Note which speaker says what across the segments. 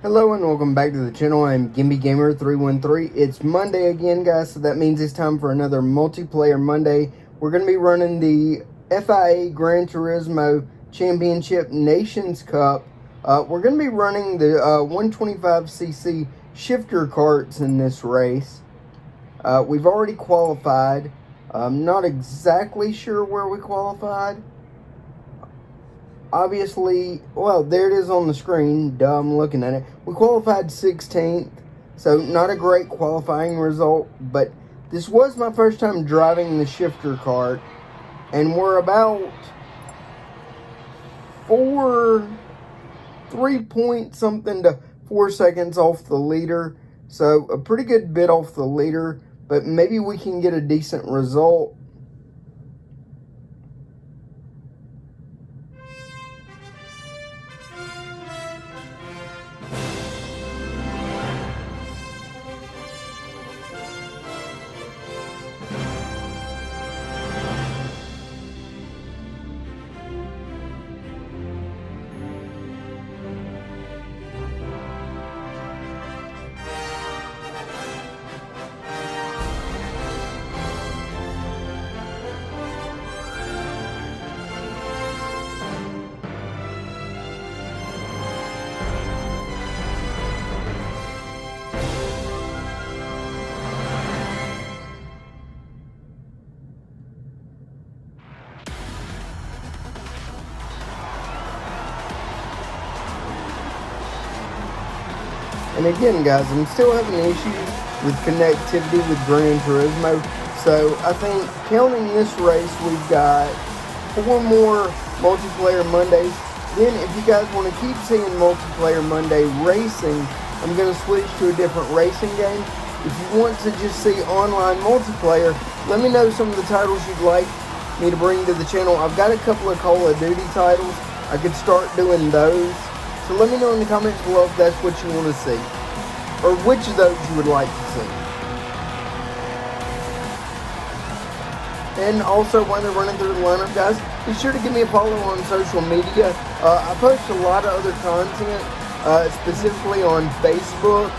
Speaker 1: Hello and welcome back to the channel. I'm Gimpy Gamer 313. It's Monday again, guys, so that means it's time for another multiplayer Monday. We're going to be running the FIA Gran Turismo Championship Nations Cup. We're going to be running the 125cc shifter karts in this race. We've already qualified. I'm not exactly sure where we qualified. Obviously, well, there it is on the screen. Duh, I'm looking at it. We qualified 16th, so not a great qualifying result, but this was my first time driving the shifter kart, and we're about 3 point something to 4 seconds off the leader, so a pretty good bit off the leader, but maybe we can get a decent result. And again, guys, I'm still having issues with connectivity with Gran Turismo. So I think counting this race, we've got 4 more multiplayer Mondays. Then if you guys want to keep seeing multiplayer Monday racing, I'm going to switch to a different racing game. If you want to just see online multiplayer, let me know some of the titles you'd like me to bring to the channel. I've got a couple of Call of Duty titles. I could start doing those. So let me know in the comments below if that's what you want to see, or which of those you would like to see. And also, while they're running through the lineup, guys, be sure to give me a follow on social media. I post a lot of other content, specifically on Facebook,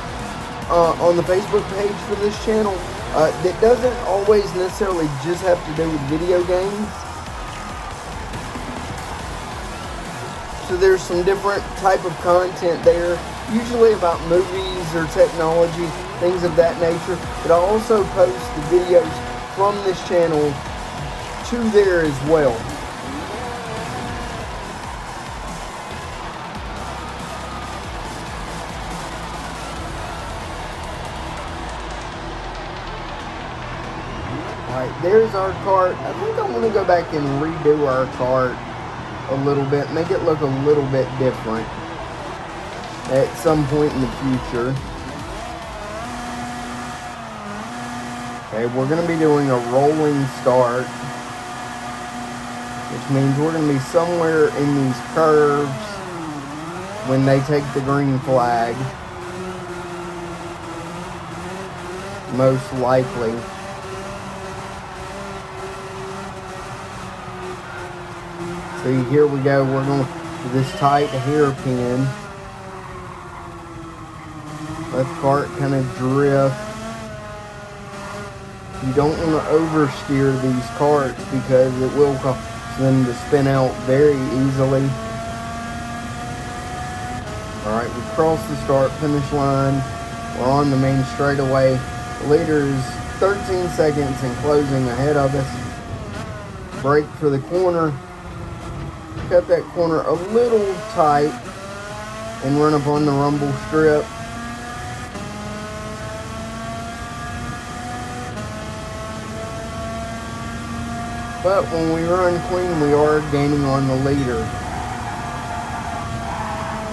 Speaker 1: on the Facebook page for this channel, that doesn't always necessarily just have to do with video games. So there's some different type of content there, usually about movies or technology, things of that nature. But I also post the videos from this channel to there as well. Alright, there's our kart. I think I want to go back and redo our kart a little bit, make it look a little bit different at some point in the future. Okay, we're going to be doing a rolling start, which means we're going to be somewhere in these curves when they take the green flag, most likely. See, here we go. We're going to this tight hairpin. Let the cart kind of drift. You don't want to oversteer these carts because it will cause them to spin out very easily. Alright, we crossed the start-finish line. We're on the main straightaway. The leader is 13 seconds and closing ahead of us. Brake for the corner. Cut that corner a little tight and run up on the rumble strip. But when we run clean, we are gaining on the leader.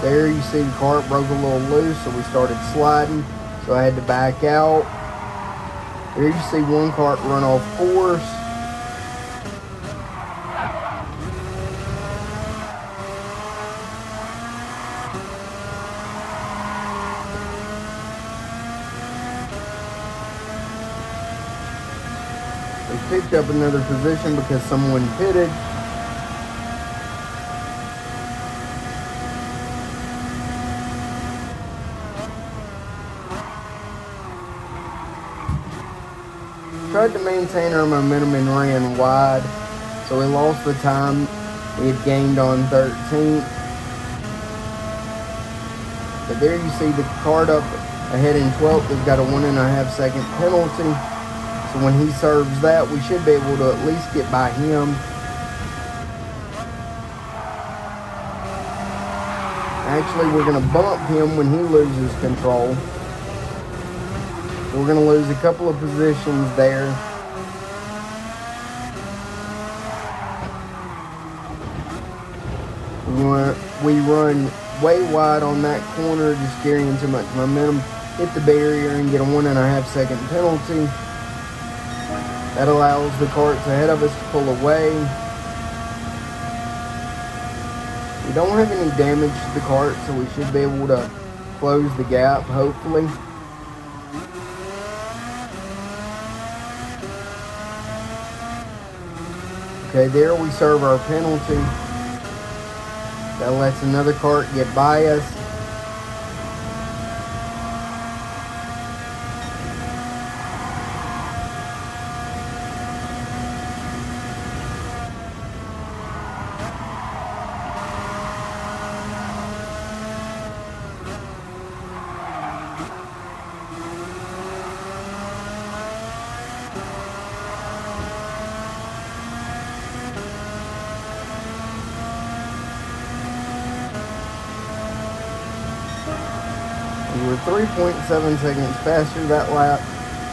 Speaker 1: There you see the cart broke a little loose, so we started sliding, so I had to back out. There you see one cart run off course. We picked up another position because someone pitted. Tried to maintain our momentum and ran wide, so we lost the time we had gained on 13th. But there you see the cart up ahead in 12th has got a 1.5 second penalty. So when he serves that, we should be able to at least get by him. Actually, we're going to bump him when he loses control. We're going to lose a couple of positions there. We run way wide on that corner, just carrying too much momentum. Hit the barrier and get a 1.5 second penalty. That allows the carts ahead of us to pull away. We don't have any damage to the cart, so we should be able to close the gap, hopefully. Okay, there we serve our penalty. That lets another cart get by us. We're 3.7 seconds faster that lap.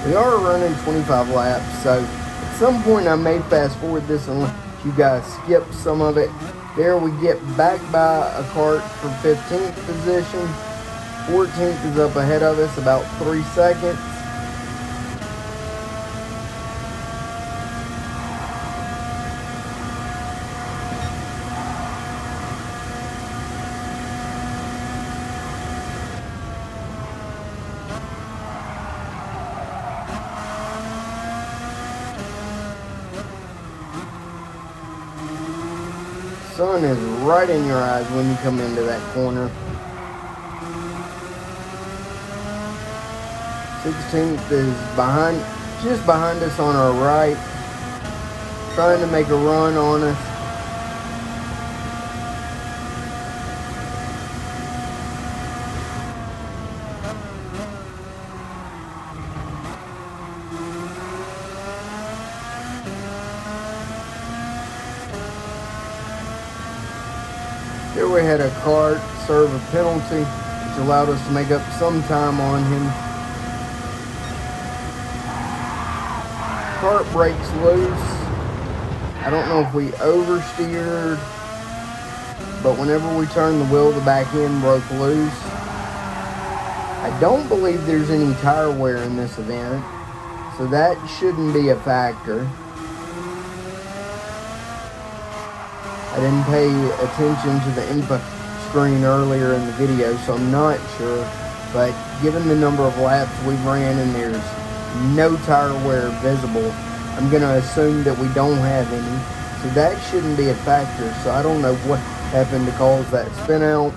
Speaker 1: We are running 25 laps, so at some point I may fast forward this and let you guys skip some of it. There we get back by a cart for 15th position. 14th is up ahead of us about 3 seconds. Sun is right in your eyes when you come into that corner. 16th is just behind us on our right, trying to make a run on us. Here we had a cart serve a penalty, which allowed us to make up some time on him. Cart breaks loose. I don't know if we oversteered, but whenever we turned the wheel, the back end broke loose. I don't believe there's any tire wear in this event, so that shouldn't be a factor. I didn't pay attention to the info screen earlier in the video, so I'm not sure. But given the number of laps we ran and there's no tire wear visible, I'm going to assume that we don't have any. So that shouldn't be a factor. So I don't know what happened to cause that spin out.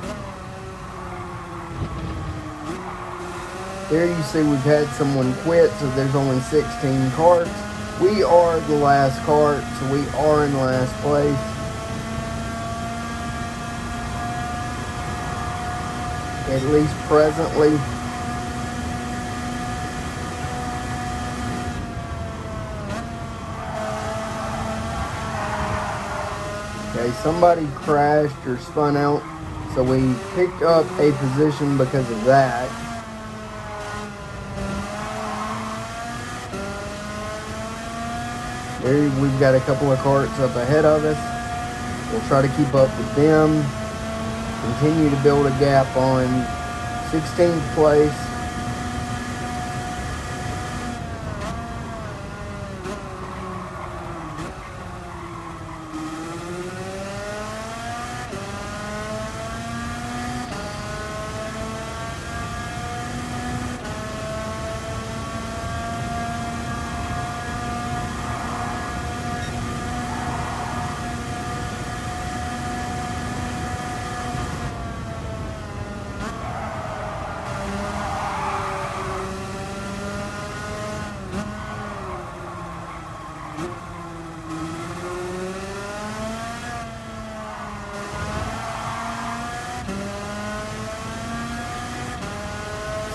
Speaker 1: There you see we've had someone quit, so there's only 16 carts. We are the last cart, so we are in last place. At least presently. Okay, somebody crashed or spun out, so we picked up a position because of that. There we've got a couple of carts up ahead of us. We'll try to keep up with them. continue to build a gap on 16th place.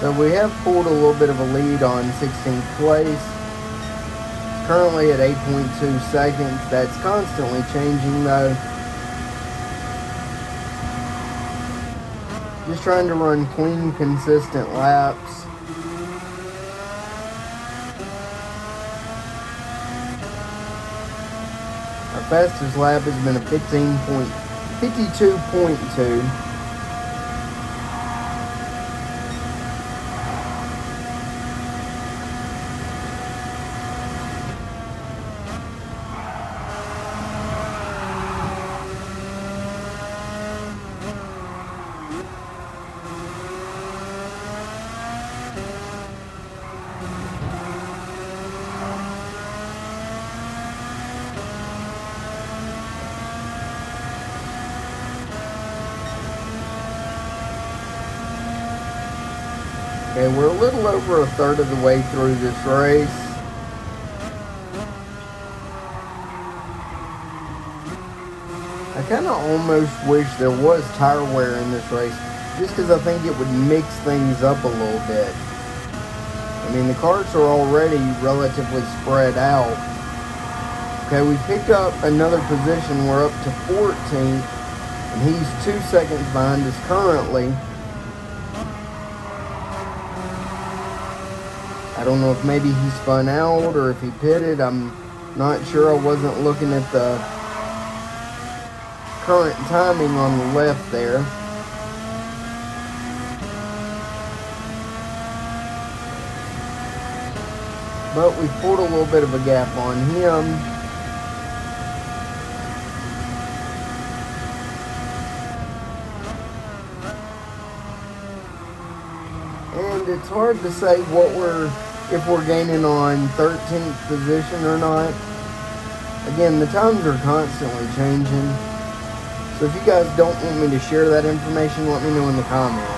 Speaker 1: So we have pulled a little bit of a lead on 16th place. It's currently at 8.2 seconds. That's constantly changing though. Just trying to run clean, consistent laps. Our fastest lap has been a 52.2. Okay, we're a little over a third of the way through this race. I kind of almost wish there was tire wear in this race, just because I think it would mix things up a little bit. I mean, the carts are already relatively spread out. Okay, we picked up another position. We're up to 14th, and he's 2 seconds behind us currently. I don't know if maybe he spun out or if he pitted. I'm not sure. I wasn't looking at the current timing on the left there. But we pulled a little bit of a gap on him. And it's hard to say if we're gaining on 13th position or not. Again, the times are constantly changing. So if you guys don't want me to share that information, let me know in the comments.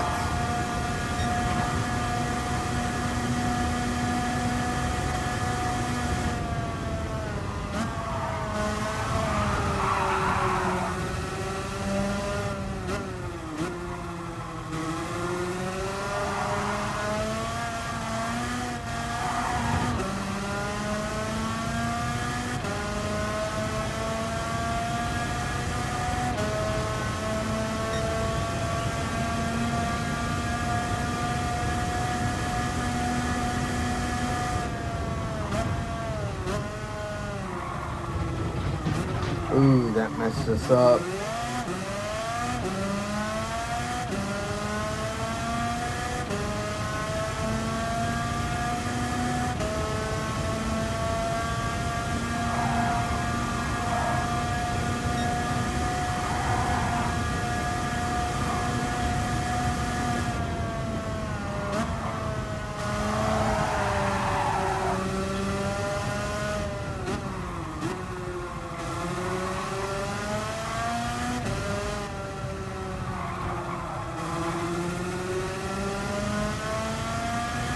Speaker 1: Ooh, that messed us up.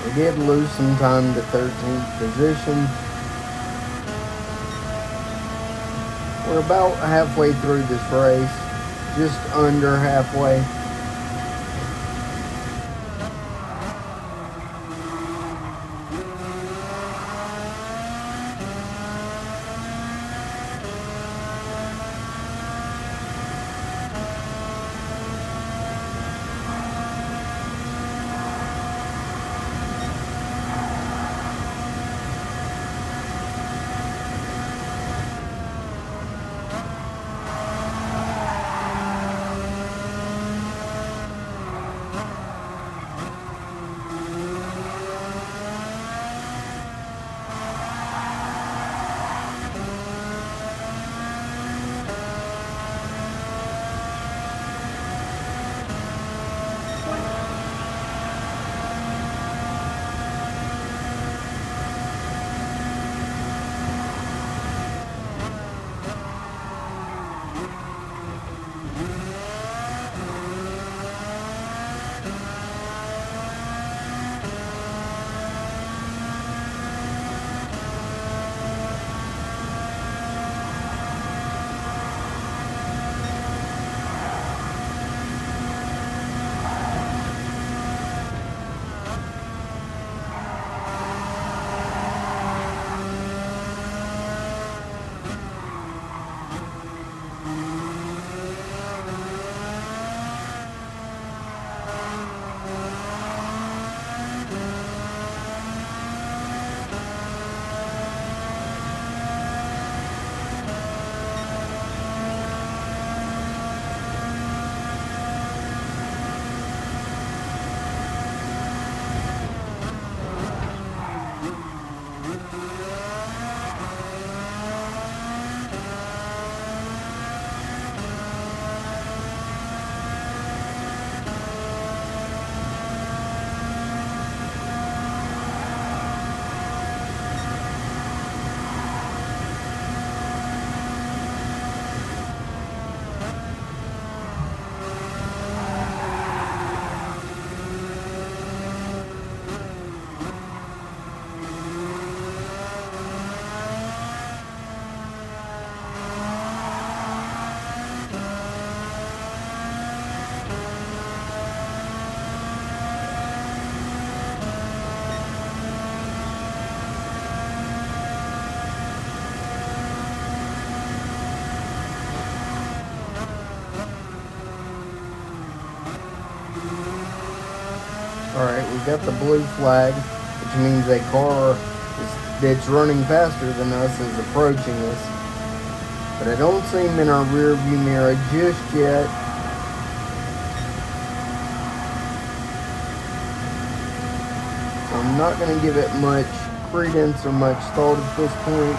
Speaker 1: We did lose some time to 13th position. We're about halfway through this race, just under halfway. Alright, we've got the blue flag, which means a car that's running faster than us is approaching us. But I don't see him in our rear view mirror just yet. So I'm not going to give it much credence or much thought at this point.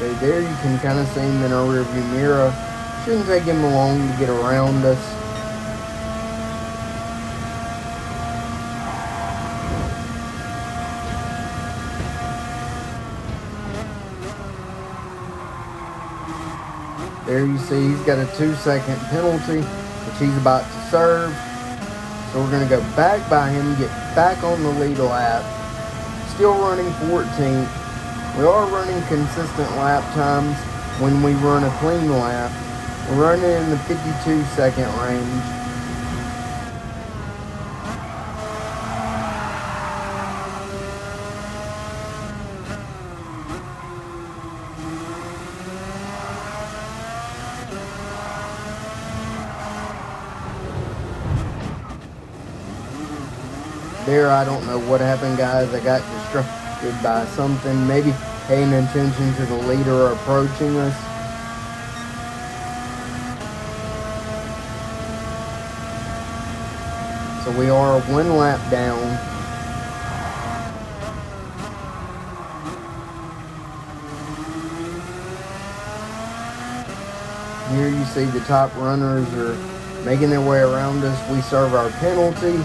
Speaker 1: Okay, there you can kind of see him in our rear view mirror. Shouldn't take him long to get around us. There you see he's got a 2-second penalty, which he's about to serve. So we're going to go back by him, get back on the lead lap. Still running 14th. We are running consistent lap times when we run a clean lap. We're running in the 52-second range. There, I don't know what happened, guys. I got distracted by something. Maybe paying attention to the leader approaching us. So we are 1 lap down. Here you see the top runners are making their way around us. We serve our penalty.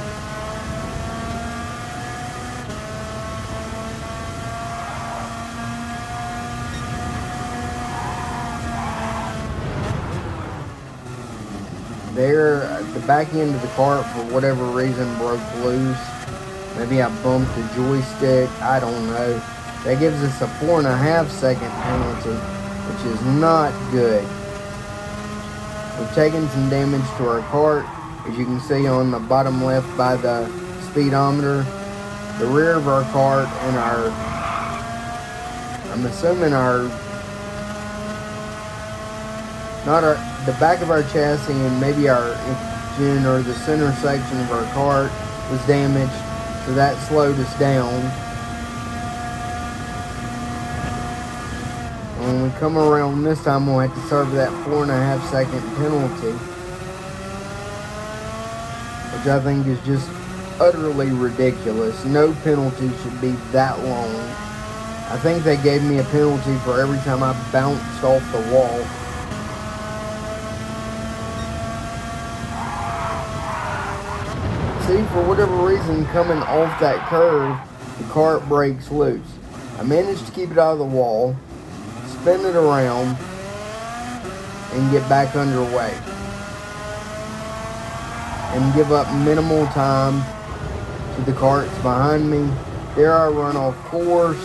Speaker 1: There, the back end of the cart, for whatever reason, broke loose. Maybe I bumped the joystick. I don't know. That gives us a 4.5-second penalty, which is not good. We've taken some damage to our cart, as you can see on the bottom left by the speedometer. The rear of our cart and I'm assuming the back of our chassis and maybe our engine or the center section of our cart was damaged, so that slowed us down. And when we come around this time, we'll have to serve that 4.5-second penalty, which I think is just utterly ridiculous. No penalty should be that long. I think they gave me a penalty for every time I bounced off the wall. See, for whatever reason, coming off that curve, the cart breaks loose. I managed to keep it out of the wall, spin it around, and get back underway. And give up minimal time to the carts behind me. There I run off course.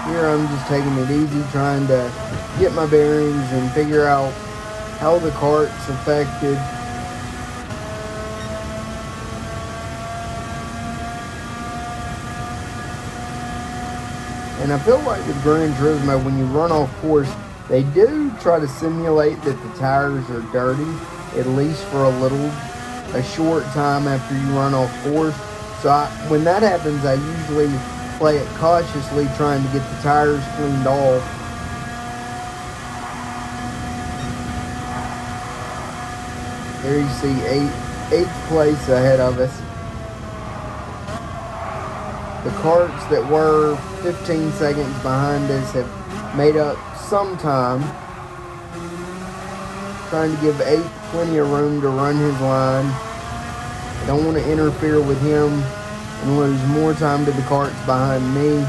Speaker 1: Here I'm just taking it easy, trying to get my bearings and figure out how the cart's affected. And I feel like with Gran Turismo, when you run off course, they do try to simulate that the tires are dirty, at least for a short time after you run off course. So when that happens, I usually play it cautiously, trying to get the tires cleaned off. There you see eighth place ahead of us. The carts that were 15 seconds behind us have made up some time, trying to give 8 plenty of room to run his line. I don't want to interfere with him and lose more time to the carts behind me.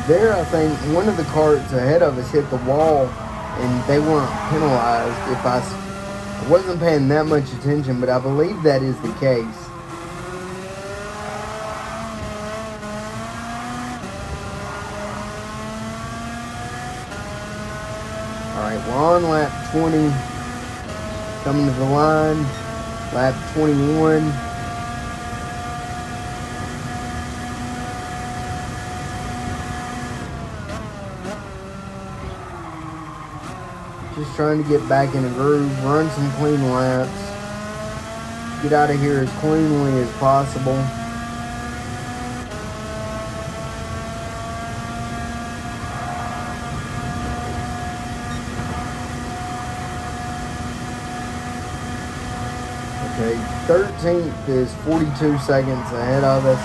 Speaker 1: There, I think one of the carts ahead of us hit the wall, and they weren't penalized. If I wasn't paying that much attention, but I believe that is the case. Alright, we're on lap 20, coming to the line, lap 21. Just trying to get back in the groove, run some clean laps, get out of here as cleanly as possible. Okay, 13th is 42 seconds ahead of us.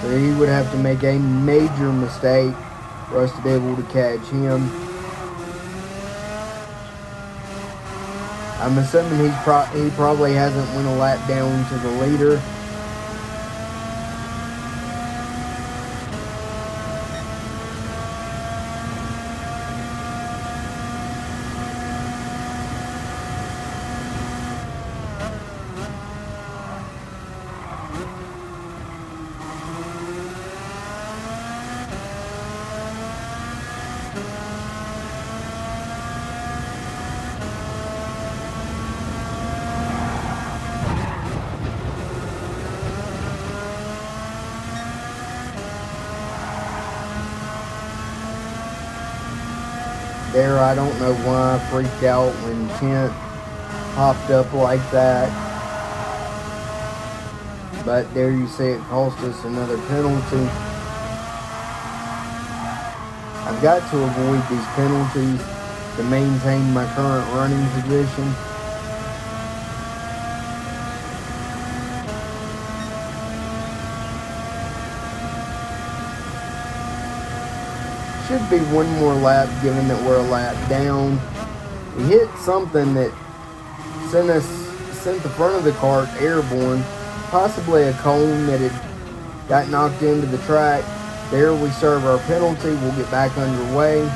Speaker 1: So he would have to make a major mistake for us to be able to catch him. I'm assuming he probably hasn't went a lap down to the leader. There, I don't know why I freaked out when Kent hopped up like that. But there you see it cost us another penalty. I've got to avoid these penalties to maintain my current running position. Should be one more lap given that we're a lap down. We hit something that sent the front of the cart airborne, possibly a cone that had got knocked into the track. There we serve our penalty. We'll get back underway.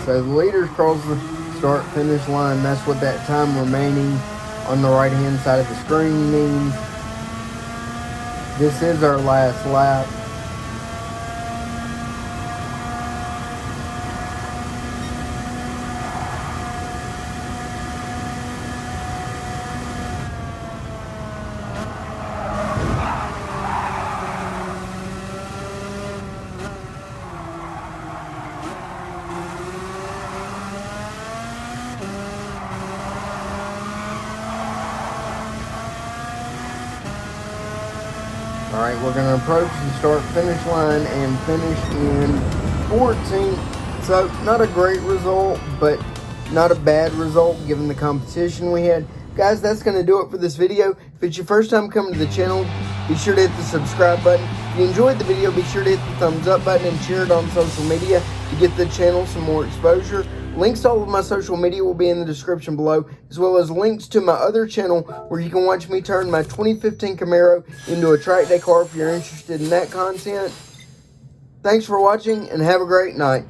Speaker 1: So the leaders cross the start-finish line. That's what that time remaining on the right-hand side of the screen means. This is our last lap. Alright, we're going to approach the start-finish line and finish in 14th. So, not a great result, but not a bad result given the competition we had. Guys, that's going to do it for this video. If it's your first time coming to the channel, be sure to hit the subscribe button. If you enjoyed the video, be sure to hit the thumbs up button and share it on social media to get the channel some more exposure. Links to all of my social media will be in the description below, as well as links to my other channel where you can watch me turn my 2015 Camaro into a track day car if you're interested in that content. Thanks for watching and have a great night.